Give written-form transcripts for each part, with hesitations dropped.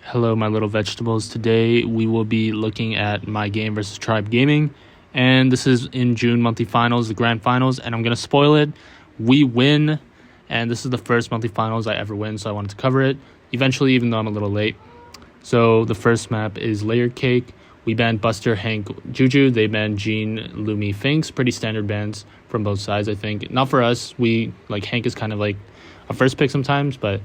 Hello, my little vegetables. Today we will be looking at my game versus Tribe Gaming, and this is in June monthly finals, the grand finals, and I'm gonna spoil it. We win, and this is the first monthly finals I ever win, so I wanted to cover it eventually, even though I'm a little late. So the first map is Layer Cake. We banned Buster, Hank, Juju. They banned Gene, Lumi, Finks. Pretty standard bans from both sides, I think. Not for us. Hank is kind of like a first pick sometimes, but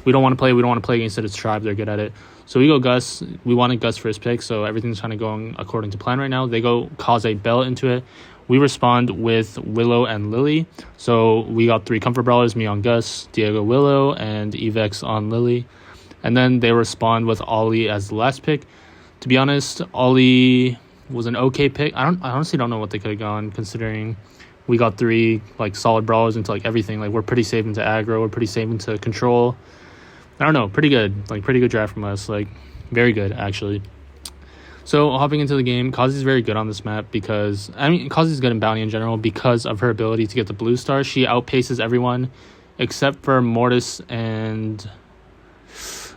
we don't want to play against it. It's Tribe. They're good at it. So we go Gus. We wanted Gus first pick, so everything's kind of going according to plan right now. They go Kaze Bell into it. We respond with Willow and Lily. So we got 3 comfort brawlers, me on Gus, Diego Willow, and Evex on Lily. And then they respond with Ollie as the last pick. To be honest, Ollie was an okay pick. I honestly don't know what they could have gone, considering we got 3 solid brawlers into everything. We're pretty safe into aggro. We're pretty safe into control. I don't know, pretty good. Pretty good draft from us. Very good, actually. So, hopping into the game, Kazi's very good on this map because... Kazi's good in Bounty in general because of her ability to get the blue star. She outpaces everyone except for Mortis and...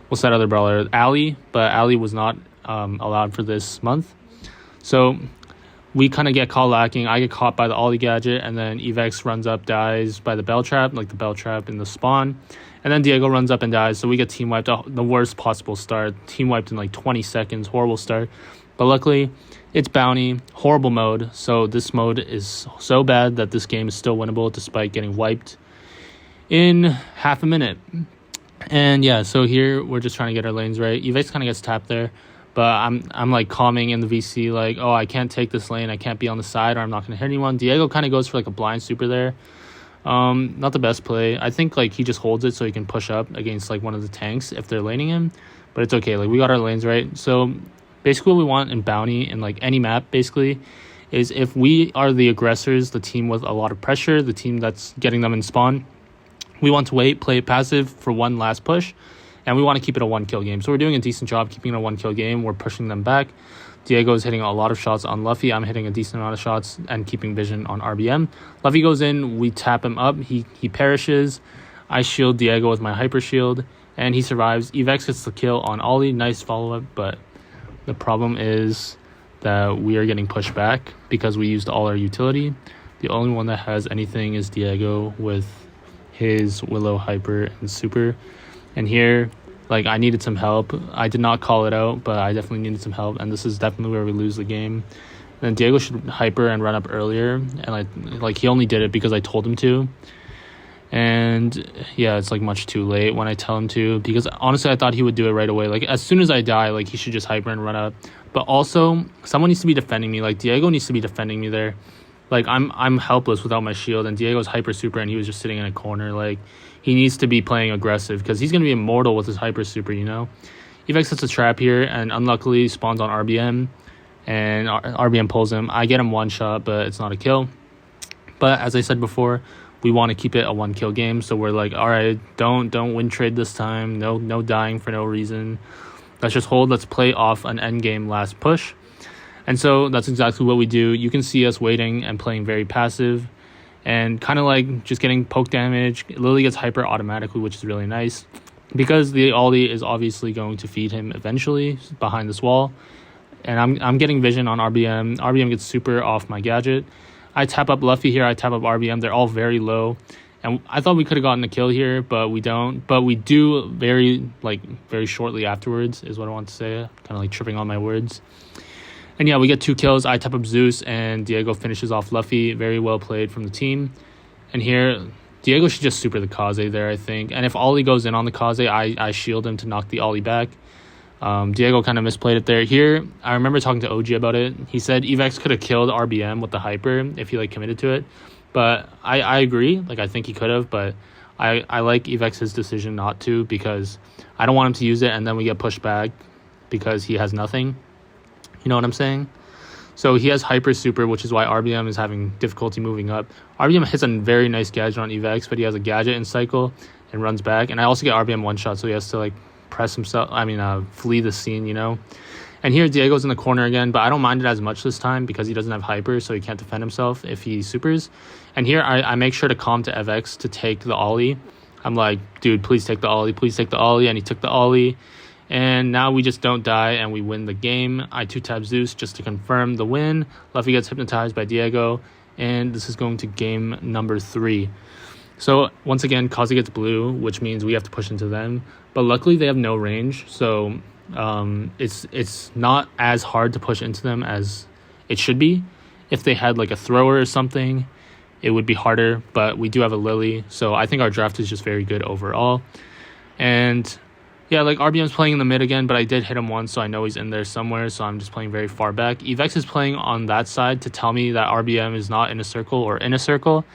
What's that other brawler? Ali, but Ali was not allowed for this month. So, we kind of get caught lacking. I get caught by the Ollie gadget, and then Evex runs up, dies by the bell trap, the bell trap in the spawn. And then Diego runs up and dies, so we get team wiped. The worst possible start. Team wiped in 20 seconds. Horrible start. But luckily, it's Bounty. Horrible mode. So this mode is so bad that this game is still winnable despite getting wiped in half a minute. And yeah, so here we're just trying to get our lanes right. Evex kind of gets tapped there. But I'm calming in the VC, oh, I can't take this lane. I can't be on the side or I'm not going to hit anyone. Diego kind of goes for a blind super there. Not the best play. I think he just holds it so he can push up against one of the tanks if they're laning him, but it's okay. We got our lanes right. So basically what we want in Bounty in any map basically is if we are the aggressors, the team with a lot of pressure, the team that's getting them in spawn, we want to wait, play it passive for one last push, and we want to keep it a 1-kill game. So we're doing a decent job keeping it a 1-kill game. We're pushing them back. Diego is hitting a lot of shots on Luffy. I'm hitting a decent amount of shots and keeping vision on RBM. Luffy goes in. We tap him up. He perishes. I shield Diego with my hyper shield, and he survives. Evex gets the kill on Ollie. Nice follow-up, but the problem is that we are getting pushed back because we used all our utility. The only one that has anything is Diego with his Willow, hyper, and super. And here... I needed some help. I did not call it out, but I definitely needed some help, and this is definitely where we lose the game. Then Diego should hyper and run up earlier, and he only did it because I told him to. And yeah, it's much too late when I tell him to, because honestly I thought he would do it right away. As soon as I die, he should just hyper and run up. But also, someone needs to be defending me. Diego needs to be defending me there. I'm helpless without my shield, and Diego's hyper super, and he was just sitting in a corner. He needs to be playing aggressive because he's going to be immortal with his hyper super, Evex sets a trap here and unluckily spawns on RBM, and RBM pulls him. I get him one shot, but it's not a kill. But as I said before, we want to keep it a 1-kill game, so we're all right, don't win trade this time. No dying for no reason. Let's just hold. Let's play off an end game last push. And so that's exactly what we do. You can see us waiting and playing very passive and kind of just getting poke damage. Lily gets hyper automatically, which is really nice because the Ollie is obviously going to feed him eventually behind this wall. And I'm getting vision on RBM. RBM gets super off my gadget. I tap up Luffy here. I tap up RBM. They're all very low. And I thought we could have gotten a kill here, but we don't. But we do very shortly afterwards is what I want to say. Kind of tripping on my words. And yeah, we get 2 kills. I tap up Zeus, and Diego finishes off Luffy. Very well played from the team. And here, Diego should just super the Kaze there, I think. And if Ollie goes in on the Kaze, I shield him to knock the Ollie back. Diego kind of misplayed it there. Here, I remember talking to OG about it. He said Evex could have killed RBM with the hyper if he committed to it. But I agree. I think he could have, but I like Evex's decision not to because I don't want him to use it and then we get pushed back because he has nothing. You know what I'm saying? So he has hyper super, which is why RBM is having difficulty moving up. RBM hits a very nice gadget on Evex, but he has a gadget in cycle and runs back. And I also get RBM one shot, so he has to press himself. Flee the scene, And here Diego's in the corner again, but I don't mind it as much this time because he doesn't have hyper, so he can't defend himself if he supers. And here I make sure to calm to Evex to take the Ollie. I'm like, dude, please take the Ollie, please take the Ollie. And he took the Ollie. And now we just don't die and we win the game. I 2-tap Zeus just to confirm the win. Luffy gets hypnotized by Diego. And this is going to game number 3. So once again, Kaze gets blue, which means we have to push into them. But luckily they have no range. So it's not as hard to push into them as it should be. If they had like a thrower or something, it would be harder. But we do have a Lily. So I think our draft is just very good overall. And yeah, like RBM's playing in the mid again, but I did hit him once, so I know he's in there somewhere, so I'm just playing very far back. Evex is playing on that side to tell me that RBM is not in a circle or in a circle.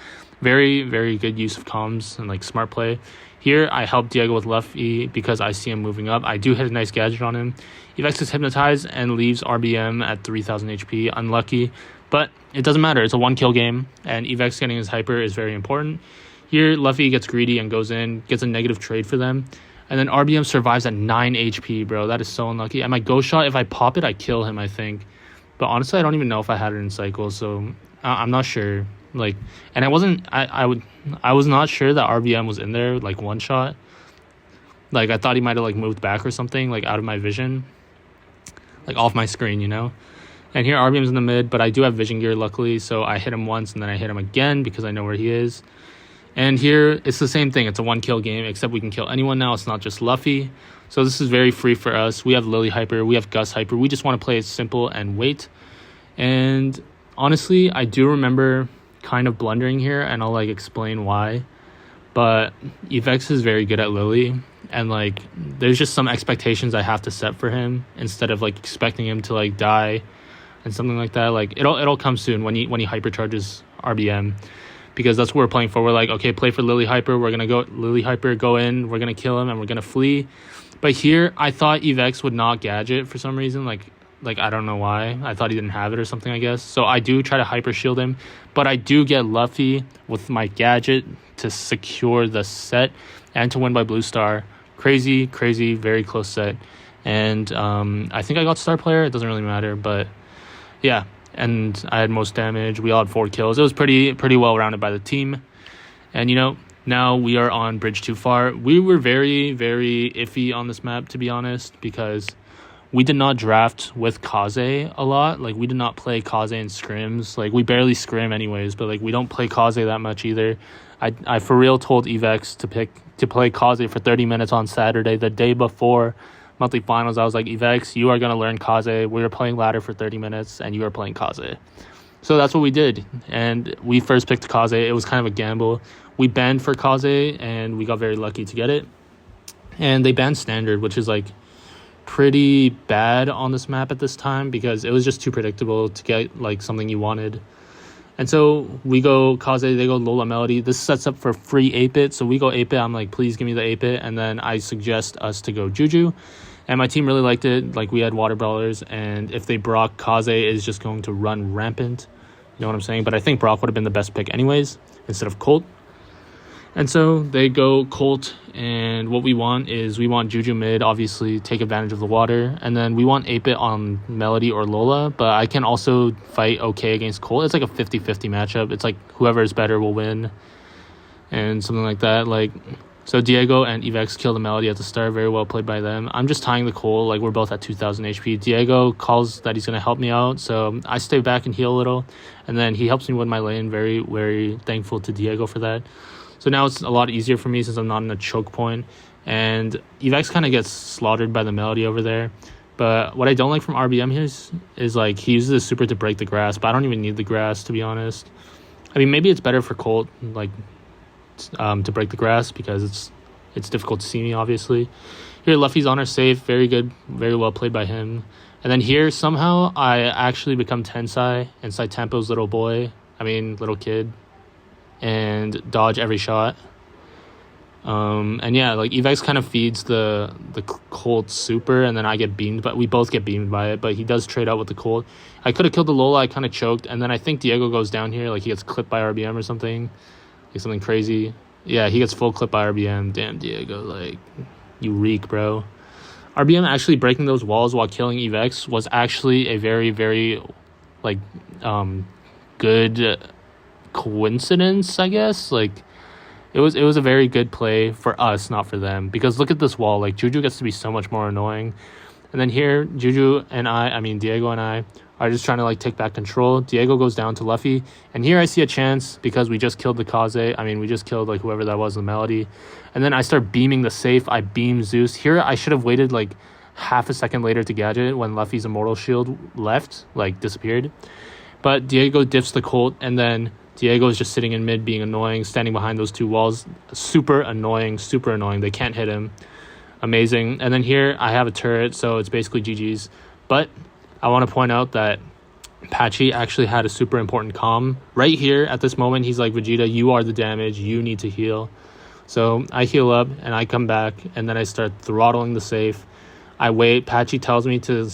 Very, very good use of comms and like smart play. Here, I help Diego with Luffy because I see him moving up. I do hit a nice gadget on him. Evex is hypnotized and leaves RBM at 3000 HP. Unlucky, but it doesn't matter. It's a 1-kill game, and Evex getting his hyper is very important. Here, Luffy gets greedy and goes in, gets a negative trade for them. And then RBM survives at 9 HP, bro. That is so unlucky. And my ghost shot, if I pop it, I kill him, I think. But honestly, I don't even know if I had it in cycle, so I'm not sure. Like, and I was not sure that RBM was in there, like, one shot. Like, I thought he might have, like, moved back or something, like, out of my vision. Like, off my screen, you know? And here, RBM's in the mid, but I do have vision gear, luckily. So I hit him once, and then I hit him again because I know where he is. And here, it's the same thing. It's a 1-kill game, except we can kill anyone now. It's not just Luffy. So this is very free for us. We have Lily hyper. We have Gus hyper. We just want to play it simple and wait. And honestly, I do remember kind of blundering here, and I'll, like, explain why. But Evex is very good at Lily. And, like, there's just some expectations I have to set for him instead of, like, expecting him to, like, die and something like that. Like, it'll come soon when he hypercharges RBM. Because that's what we're playing for. We're like, okay, play for Lily Hyper. We're going to go Lily Hyper, go in. We're going to kill him, and we're going to flee. But here, I thought Evex would not gadget for some reason. Like I don't know why. I thought he didn't have it or something, I guess. So I do try to Hyper Shield him. But I do get Luffy with my gadget to secure the set and to win by Blue Star. Crazy, crazy, very close set. And I think I got Star Player. It doesn't really matter. But yeah. And I had most damage. We all had 4 kills. It was pretty well rounded by the team. And, you know, now we are on Bridge Too Far. We were very, very iffy on this map, to be honest, because we did not draft with Kaze a lot. Like, we did not play Kaze in scrims. Like, we barely scrim anyways, but, like, we don't play Kaze that much either. I for real told Evex to play Kaze for 30 minutes on Saturday, the day before monthly finals. I was like, Evex, you are going to learn Kaze. We were playing ladder for 30 minutes, and you are playing Kaze. So that's what we did. And we first picked Kaze. It was kind of a gamble. We banned for Kaze, and we got very lucky to get it. And they banned Standard, which is, like, pretty bad on this map at this time because it was just too predictable to get, like, something you wanted. And so we go Kaze, they go Lola Melody. This sets up for free 8-bit. So we go 8-bit. I'm like, please give me the 8-bit. And then I suggest us to go Juju. And my team really liked it. Like, we had Water Brawlers. And if they Brock, Kaze is just going to run rampant. You know what I'm saying? But I think Brock would have been the best pick anyways instead of Colt. And so they go Colt, and what we want is we want Juju mid, obviously, take advantage of the water. And then we want 8-bit on Melody or Lola, but I can also fight okay against Colt. It's like a 50-50 matchup. It's like whoever is better will win and something like that. Like, so Diego and Evex kill the Melody at the start. Very well played by them. I'm just tying the Colt. Like, we're both at 2,000 HP. Diego calls that he's going to help me out, so I stay back and heal a little. And then he helps me win my lane. Very, very thankful to Diego for that. So now it's a lot easier for me since I'm not in a choke point. And Evex kind of gets slaughtered by the Melody over there. But what I don't like from RBM here is like, he uses his super to break the grass. But I don't even need the grass, to be honest. I mean, maybe it's better for Colt, like, to break the grass because it's difficult to see me, obviously. Here, Luffy's honor safe. Very good. Very well played by him. And then here, somehow, I actually become Tensai inside Tempo's little kid. And dodge every shot. And yeah, like, Evex kind of feeds the Colt super, and then I get beamed, but we both get beamed by it. But he does trade out with the Colt. I could have killed the Lola. I kind of choked, and then I think Diego goes down here, like, he gets clipped by RBM or something, like something crazy. Yeah, he gets full clip by RBM. Damn, Diego, like, you reek, bro. RBM actually breaking those walls while killing Evex was actually a very, very, like, good coincidence, I guess. Like, It was a very good play for us, not for them. Because look at this wall. Like, Juju gets to be so much more annoying. And then here, Diego and I are just trying to, like, take back control. Diego goes down to Luffy. And here I see a chance because we just killed the Kaze. We just killed, like, whoever that was, the Melody. And then I start beaming the safe. I beam Zeus. Here I should have waited, like, half a second later to gadget it when Luffy's Immortal Shield left, like, disappeared. But Diego diffs the Colt, and then Diego is just sitting in mid being annoying, standing behind those two walls. Super annoying. They can't hit him. Amazing. And then here I have a turret, so it's basically GG's. But I want to point out that Patchy actually had a super important comm. Right here at this moment, he's like, Vegeta, you are the damage. You need to heal. So I heal up, and I come back, and then I start throttling the safe. I wait. Patchy tells me to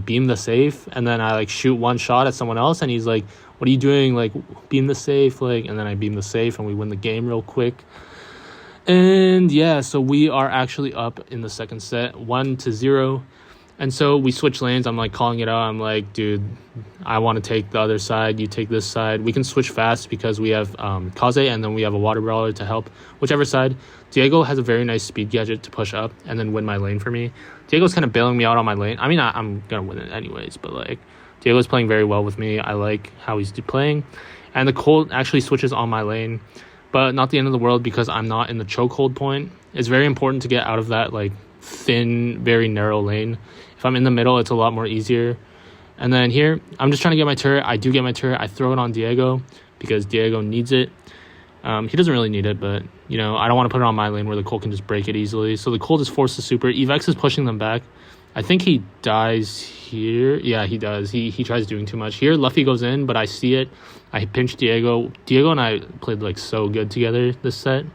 beam the safe, and then I like shoot one shot at someone else, and he's like, "What are you doing? Like, beam the safe!" And then I beam the safe, and we win the game real quick. And yeah, so we are actually up in the second set, 1-0. And so we switch lanes. I'm like calling it out. I'm like, dude, I want to take the other side. You take this side. We can switch fast because we have Kaze, and then we have a water brawler to help whichever side. Diego has a very nice speed gadget to push up and then win my lane for me. Diego's kind of bailing me out on my lane. I'm going to win it anyways, but like Diego's playing very well with me. I like how he's playing. And the Colt actually switches on my lane, but not the end of the world because I'm not in the chokehold point. It's very important to get out of that like thin, very narrow lane. If I'm in the middle, it's a lot more easier. And then here, I'm just trying to get my turret. I do get my turret. I throw it on Diego because Diego needs it. He doesn't really need it, but, you know, I don't want to put it on my lane where the Colt can just break it easily. So the Colt is forced to super. Evex is pushing them back. I think he dies here. Yeah, he does. He tries doing too much. Here, Luffy goes in, but I see it. I pinch Diego. Diego and I played, like, so good together this set.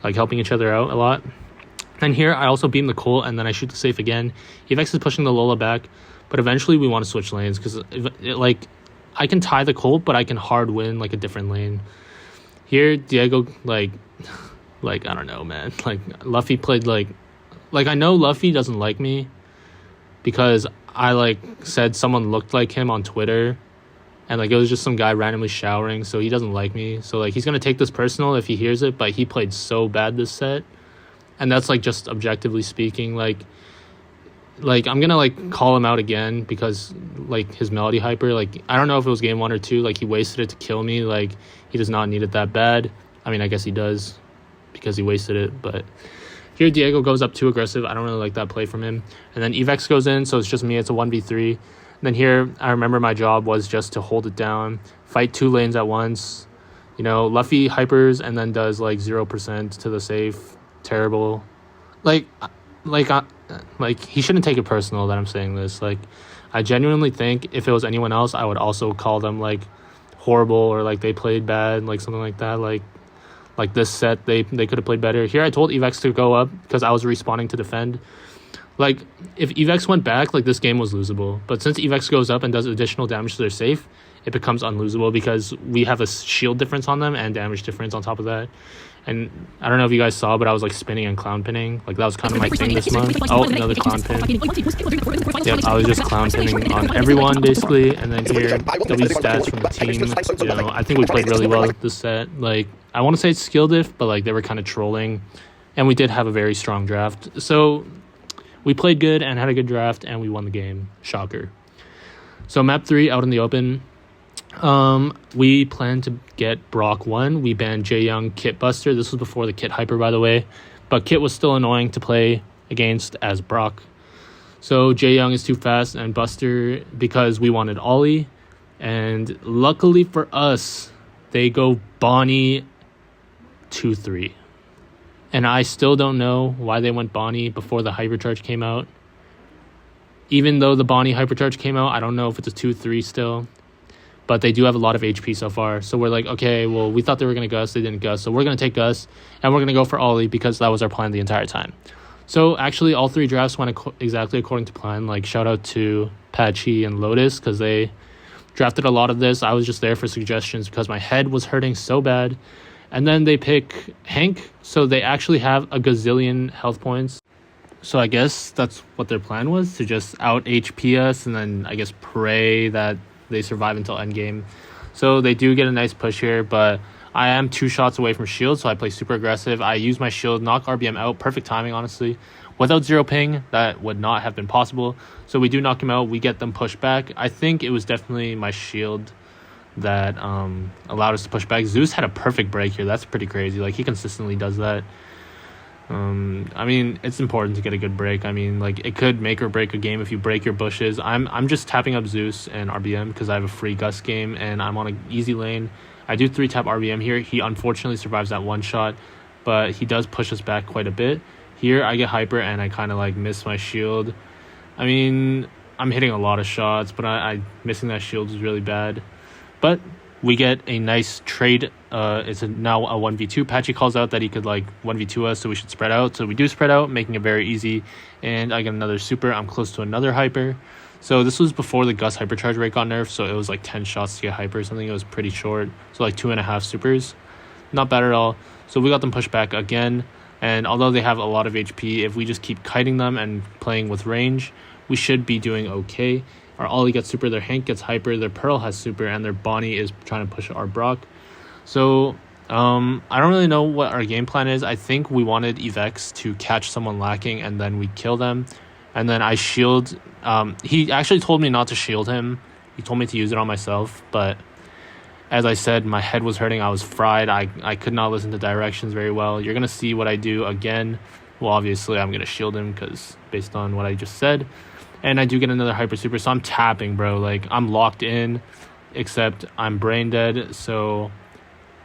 Like, helping each other out a lot. And here, I also beam the Colt, and then I shoot the safe again. Evex is pushing the Lola back, but eventually we want to switch lanes because, like, I can tie the Colt, but I can hard win, like, a different lane. Here, Diego, like, I don't know, man. Like, Luffy played, like, I know Luffy doesn't like me because I, like, said someone looked like him on Twitter, and, like, it was just some guy randomly showering, so he doesn't like me. So, like, he's going to take this personal if he hears it, but he played so bad this set. And that's, like, just objectively speaking, like I'm going to, like, call him out again because, like, his Melody Hyper, like, I don't know if it was game 1 or 2, like, he wasted it to kill me. Like, he does not need it that bad. I mean, I guess he does because he wasted it, but here Diego goes up too aggressive. I don't really like that play from him. And then Evex goes in, so it's just me. It's a 1v3. And then here, I remember my job was just to hold it down, fight 2 lanes at once. You know, Luffy hypers and then does, like, 0% to the safe. Terrible. Like he shouldn't take it personal that I'm saying this. Like, I genuinely think if it was anyone else, I would also call them, like, horrible or, like, they played bad, like, something like that. Like this set, they could have played better. Here, I told Evex to go up because I was respawning to defend. Like, if Evex went back, like, this game was losable. But since Evex goes up and does additional damage to their safe, it becomes unlosable because we have a shield difference on them and damage difference on top of that. And I don't know if you guys saw, but I was, like, spinning and clown pinning. Like, that was kind of my thing this month. Oh, another clown pin. Yep, I was just clown pinning on everyone, basically. And then here, W stats from the team. You know, I think we played really well this set. Like, I want to say it's skill diff, but, like, they were kind of trolling. And we did have a very strong draft. So we played good and had a good draft, and we won the game. Shocker. So map 3 out in the open. We plan to get Brock 1. We banned Jaeyoung, Kit Buster. This was before the Kit Hyper, by the way. But Kit was still annoying to play against as Brock. So Jaeyoung is too fast, and Buster, because we wanted Ollie. And luckily for us, they go Bonnie 2-3. And I still don't know why they went Bonnie before the Hypercharge came out. Even though the Bonnie Hypercharge came out, I don't know if it's a 2-3 still. But they do have a lot of HP so far. So we're like, okay, well, we thought they were going to Gus. They didn't Gus. So we're going to take Gus. And we're going to go for Ollie because that was our plan the entire time. So actually, all 3 drafts went exactly according to plan. Like, shout out to Patchy and Lotus because they drafted a lot of this. I was just there for suggestions because my head was hurting so bad. And then they pick Hank. So they actually have a gazillion health points. So I guess that's what their plan was, to just out HP us and then I guess pray that they survive until endgame. So they do get a nice push here, but I am 2 shots away from shield, so I play super aggressive. I use my shield, knock RBM out. Perfect timing, honestly. Without 0 ping, that would not have been possible. So we do knock him out. We get them pushed back. I think it was definitely my shield that allowed us to push back. Zeus had a perfect break here. That's pretty crazy. Like, he consistently does that. I mean, it's important to get a good break. I mean, like, it could make or break a game if you break your bushes. I'm just tapping up Zeus and RBM because I have a free Gus game and I'm on an easy lane. I do 3-tap RBM here. He unfortunately survives that 1 shot, but he does push us back quite a bit. Here, I get hyper and I kind of like miss my shield. I mean, I'm hitting a lot of shots, but I missing that shield is really bad. But we get a nice trade. It's now a 1v2. Patchy calls out that he could like 1v2 us, so we should spread out. So we do spread out, making it very easy. And I get another super. I'm close to another hyper. So this was before the Gus hypercharge rate got nerfed, so it was like 10 shots to get hyper or something. It was pretty short. So like 2.5 supers. Not bad at all. So we got them pushed back again. And although they have a lot of HP, if we just keep kiting them and playing with range, we should be doing okay. Our Ollie gets super, their Hank gets hyper, their Pearl has super, and their Bonnie is trying to push our Brock. So I don't really know what our game plan is. I think we wanted Evex to catch someone lacking and then we kill them. And then I shield. He actually told me not to shield him. He told me to use it on myself. But as I said, my head was hurting. I was fried. I could not listen to directions very well. You're going to see what I do again. Well, obviously, I'm going to shield him because based on what I just said. And I do get another hyper super. So I'm tapping, bro. Like, I'm locked in, except I'm brain dead. So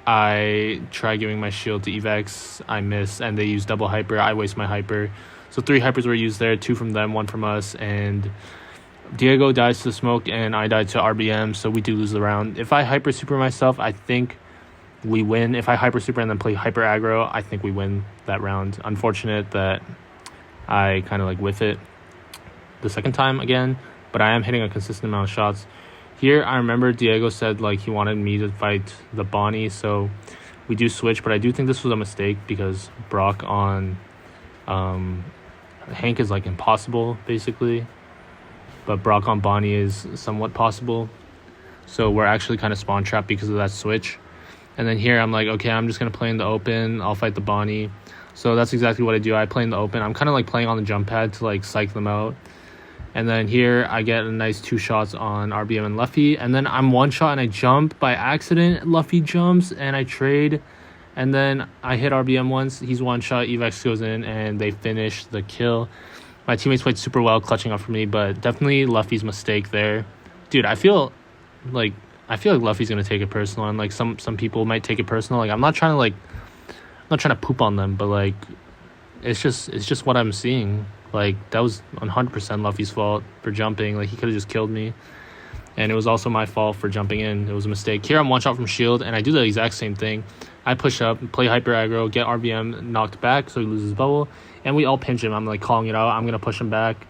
I try giving my shield to Evex. I miss. And they use double hyper. I waste my hyper. So 3 hypers were used there. 2 from them, 1 from us. And Diego dies to the smoke, and I died to RBM. So we do lose the round. If I hyper super myself, I think we win. If I hyper super and then play hyper aggro, I think we win that round. Unfortunate that I kind of like whiff it the second time again, but I am hitting a consistent amount of shots. Here, I remember Diego said like he wanted me to fight the Bonnie, so we do switch, but I do think this was a mistake because Brock on Hank is like impossible, basically, but Brock on Bonnie is somewhat possible. So we're actually kind of spawn trapped because of that switch. And then here, I'm like, okay, I'm just going to play in the open. I'll fight the Bonnie. So that's exactly what I do. I play in the open. I'm kind of like playing on the jump pad to like psych them out. And then here I get a nice 2 shots on RBM and Luffy. And then I'm 1 shot and I jump by accident. Luffy jumps and I trade. And then I hit RBM once. He's 1 shot. Evex goes in and they finish the kill. My teammates played super well, clutching up for me. But definitely Luffy's mistake there. Dude, I feel like Luffy's going to take it personal. And like some people might take it personal. Like I'm not trying to poop on them. But like it's just what I'm seeing. Like, that was 100% Luffy's fault for jumping. Like, he could have just killed me. And it was also my fault for jumping in. It was a mistake. Here, I'm 1 shot from shield, and I do the exact same thing. I push up, play hyper aggro, get RBM knocked back, so he loses bubble. And we all pinch him. I'm, like, calling it out. I'm going to push him back.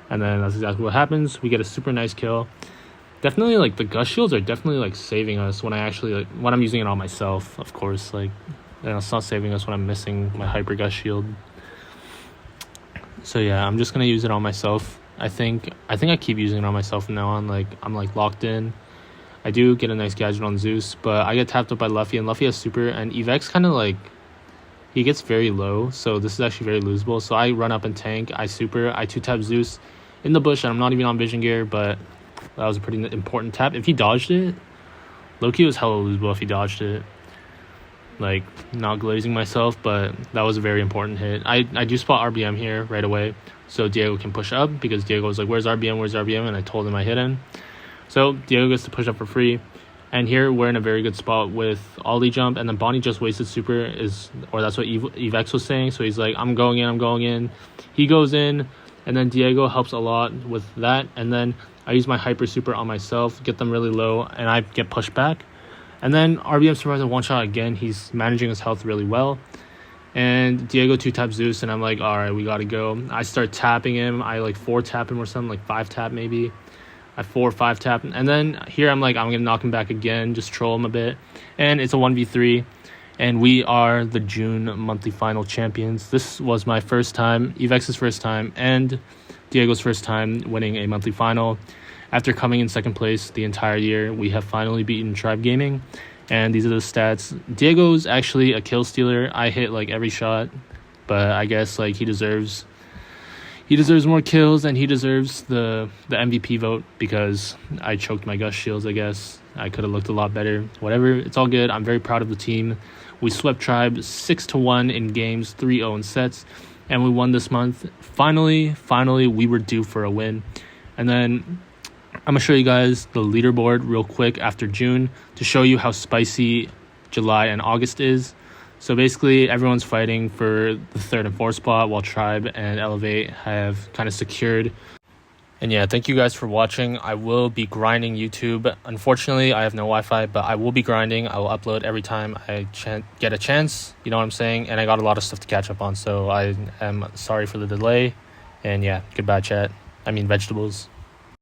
And then that's exactly what happens. We get a super nice kill. Definitely, like, the Gus shields are definitely, like, saving us when when I'm using it on myself, of course. Like, it's not saving us when I'm missing my hyper Gus shield. So yeah, I'm just gonna use it on myself. I think I keep using it on myself from now on. Like I'm like locked in. I do get a nice gadget on Zeus, but I get tapped up by Luffy, and Luffy has super, and Evex kind of like he gets very low, so this is actually very losable. So I run up and tank. I super. I 2-tap Zeus in the bush, and I'm not even on vision gear, but that was a pretty important tap. If he dodged it, Loki was hella losable if he dodged it. Like, not glazing myself, but that was a very important hit. I do spot RBM here right away, so Diego can push up, because Diego was like, where's RBM, and I told him I hit him. So Diego gets to push up for free, and here we're in a very good spot with Ollie jump, and then Bonnie just wasted super, or that's what Evex was saying, so he's like, I'm going in. He goes in, and then Diego helps a lot with that, and then I use my hyper super on myself, get them really low, and I get pushed back. And then RBM survives a 1 shot again. He's managing his health really well. And Diego 2-tap Zeus, and I'm like, all right, we got to go. I start tapping him. I like 4-tap him or something, like 5-tap maybe. I 4-5-tap. And then here I'm like, I'm going to knock him back again, just troll him a bit. And it's a 1v3. And we are the June monthly final champions. This was my first time, Evex's first time, and Diego's first time winning a monthly final. After coming in second place the entire year, we have finally beaten Tribe Gaming, And these are the stats. Diego's actually a kill stealer. I hit like every shot, but I guess like he deserves more kills, and he deserves the MVP vote because I choked my gust shields. I guess I could have looked a lot better. Whatever, it's all good. I'm very proud of the team. We swept Tribe 6-1 in games, 3-0 in sets, and we won this month. Finally, we were due for a win. And then I'm gonna show you guys the leaderboard real quick after June to show you how spicy July and August is. So basically, everyone's fighting for the 3rd and 4th spot, while Tribe and Elevate have kind of secured. And yeah, thank you guys for watching. I will be grinding YouTube. Unfortunately, I have no Wi-Fi, but I will be grinding. I will upload every time I get a chance. You know what I'm saying? And I got a lot of stuff to catch up on, so I am sorry for the delay. And yeah, goodbye, chat. I mean, vegetables.